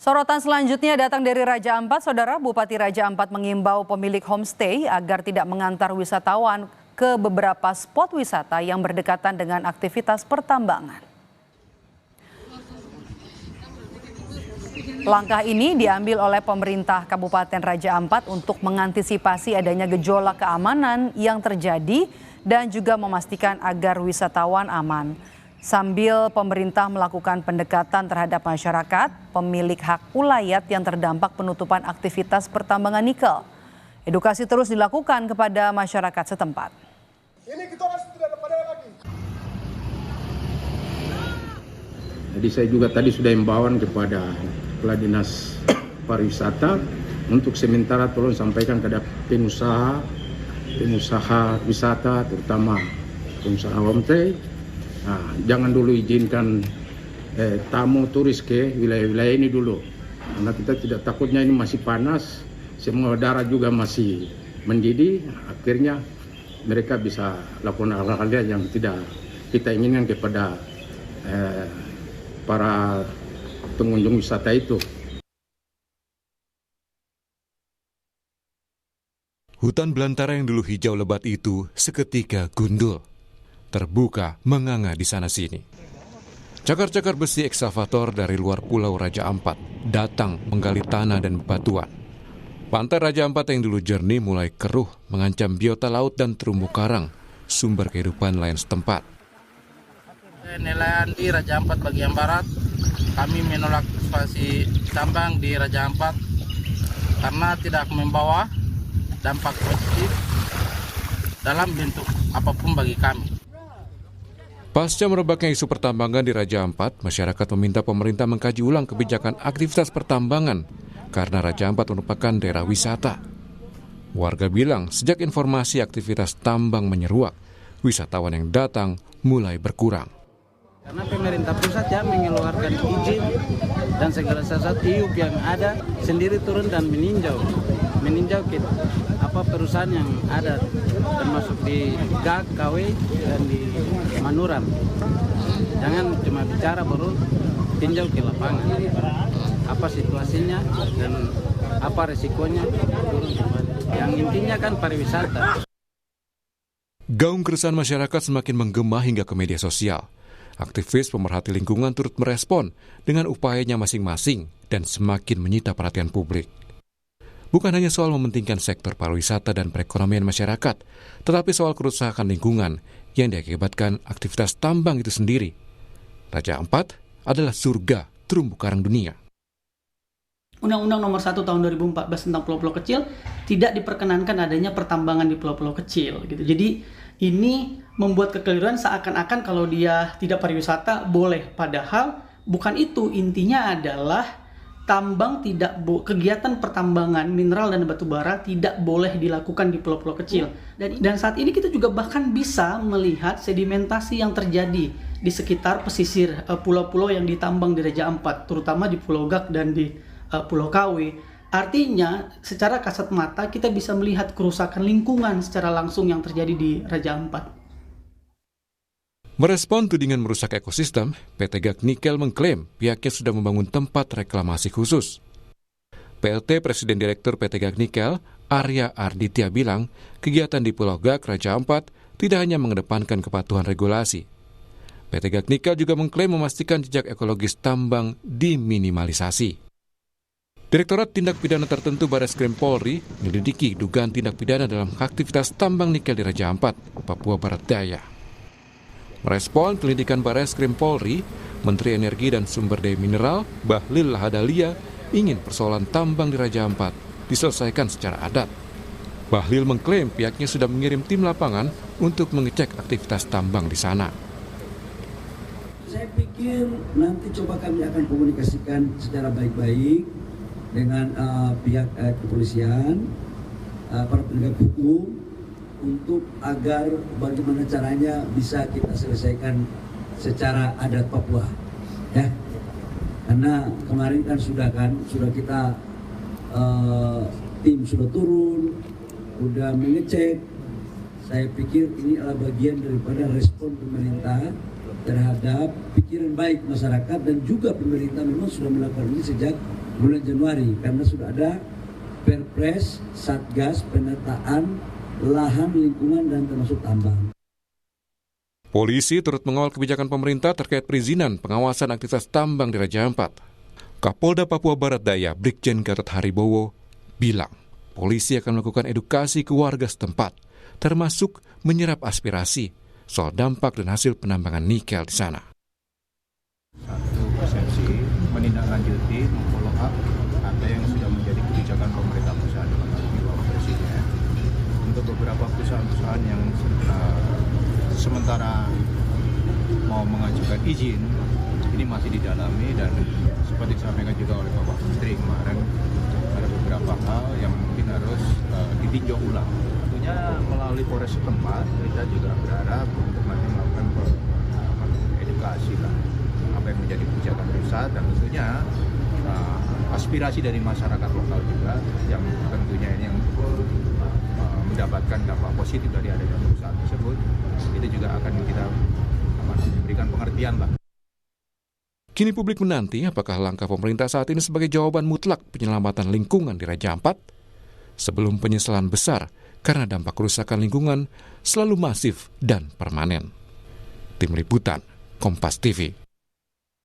Sorotan selanjutnya datang dari Raja Ampat. Saudara, Bupati Raja Ampat mengimbau pemilik homestay agar tidak mengantar wisatawan ke beberapa spot wisata yang berdekatan dengan aktivitas pertambangan. Langkah ini diambil oleh pemerintah Kabupaten Raja Ampat untuk mengantisipasi adanya gejolak keamanan yang terjadi dan juga memastikan agar wisatawan aman. Sambil pemerintah melakukan pendekatan terhadap masyarakat, pemilik hak ulayat yang terdampak penutupan aktivitas pertambangan nikel. Edukasi terus dilakukan kepada masyarakat setempat. Ini kita harus tidak ada pada lagi. Jadi saya juga tadi sudah himbauan kepada Kepala Dinas Pariwisata untuk sementara tolong sampaikan kepada pengusaha wisata, terutama pengusaha homestay. Nah, jangan dulu izinkan tamu turis ke wilayah-wilayah ini dulu, karena kita tidak takutnya ini masih panas, semua udara juga masih mendidih, akhirnya mereka bisa lakukan hal-hal yang tidak kita inginkan kepada para pengunjung wisata itu. Hutan belantara yang dulu hijau lebat itu seketika gundul. Terbuka menganga di sana-sini. Cakar-cakar besi ekskavator dari luar pulau Raja Ampat datang menggali tanah dan bebatuan. Pantai Raja Ampat yang dulu jernih mulai keruh, mengancam biota laut dan terumbu karang, sumber kehidupan nelayan setempat. Nelayan di Raja Ampat bagian barat, kami menolak eksplorasi tambang di Raja Ampat karena tidak membawa dampak positif dalam bentuk apapun bagi kami. Pasca merebaknya isu pertambangan di Raja Ampat, masyarakat meminta pemerintah mengkaji ulang kebijakan aktivitas pertambangan karena Raja Ampat merupakan daerah wisata. Warga bilang sejak informasi aktivitas tambang menyeruak, wisatawan yang datang mulai berkurang. Karena pemerintah pusat ya mengeluarkan izin dan segala sesuatu IUP yang ada sendiri turun dan meninjau perusahaan yang ada termasuk di GAK, KW, dan di Manuram. Jangan cuma bicara, baru tinjau ke lapangan. Apa situasinya dan apa resikonya, turun kembali. Yang intinya kan pariwisata. Gaung keresahan masyarakat semakin menggema hingga ke media sosial. Aktivis pemerhati lingkungan turut merespon dengan upayanya masing-masing dan semakin menyita perhatian publik. Bukan hanya soal mementingkan sektor pariwisata dan perekonomian masyarakat, tetapi soal kerusakan lingkungan yang diakibatkan aktivitas tambang itu sendiri. Raja Ampat adalah surga terumbu karang dunia. Undang-Undang Nomor 1 Tahun 2014 tentang pulau-pulau kecil tidak diperkenankan adanya pertambangan di pulau-pulau kecil. Gitu. Jadi ini membuat kekeliruan seakan-akan kalau dia tidak pariwisata boleh. Padahal bukan itu, intinya adalah kegiatan pertambangan mineral dan batu bara tidak boleh dilakukan di pulau-pulau kecil. Dan saat ini kita juga bahkan bisa melihat sedimentasi yang terjadi di sekitar pesisir pulau-pulau yang ditambang di Raja Ampat, terutama di Pulau Gak dan di Pulau KW. Artinya secara kasat mata kita bisa melihat kerusakan lingkungan secara langsung yang terjadi di Raja Ampat. Merespon tudingan merusak ekosistem, PT GAK Nikel mengklaim pihaknya sudah membangun tempat reklamasi khusus. PLT Presiden Direktur PT GAK Nikel, Arya Arditya bilang, kegiatan di Pulau GAK Raja Ampat tidak hanya mengedepankan kepatuhan regulasi. PT GAK Nikel juga mengklaim memastikan jejak ekologis tambang diminimalisasi. Direktorat Tindak Pidana Tertentu Barreskrim Polri menyelidiki dugaan tindak pidana dalam aktivitas tambang nikel di Raja Ampat, Papua Barat Daya. Merespon penyelidikan Barreskrim Polri, Menteri Energi dan Sumber Daya Mineral Bahlil Lahadalia ingin persoalan tambang di Raja Ampat diselesaikan secara adat. Bahlil mengklaim pihaknya sudah mengirim tim lapangan untuk mengecek aktivitas tambang di sana. Saya pikir nanti coba kami akan komunikasikan secara baik-baik dengan pihak kepolisian, para penegak hukum, untuk agar bagaimana caranya bisa kita selesaikan secara adat Papua, ya. Karena kemarin kan sudah kita tim sudah turun, sudah mengecek. Saya pikir ini adalah bagian daripada respon pemerintah terhadap pikiran baik masyarakat, dan juga pemerintah memang sudah melakukan ini sejak bulan Januari karena sudah ada Perpres Satgas penataan lahan lingkungan dan termasuk tambang. Polisi turut mengawal kebijakan pemerintah terkait perizinan pengawasan aktivitas tambang di Raja Ampat. Kapolda Papua Barat Daya Brigjen Gatot Haribowo bilang polisi akan melakukan edukasi ke warga setempat, termasuk menyerap aspirasi soal dampak dan hasil penambangan nikel di sana. Satu persepsi menindaklanjuti memfollow up apa yang sudah menjadi kebijakan pemerintah pusat dalam hal ini Bapak Presiden untuk beberapa perusahaan-perusahaan yang sementara mau mengajukan izin ini masih didalami dan seperti disampaikan juga oleh Bapak Menteri kemarin ada beberapa hal yang mungkin harus ditinjau ulang. Tentunya melalui Polres setempat kita juga berharap untuk nanti melakukan edukasi lah apa yang menjadi kebijakan pusat dan tentunya aspirasi dari masyarakat lokal juga yang tentunya ini yang mendapatkan dampak positif dari adanya perusahaan tersebut itu juga akan kita berikan pengertian lah. Kini publik menanti apakah langkah pemerintah saat ini sebagai jawaban mutlak penyelamatan lingkungan di Raja Ampat sebelum penyesalan besar karena dampak kerusakan lingkungan selalu masif dan permanen. Tim Liputan, Kompas TV.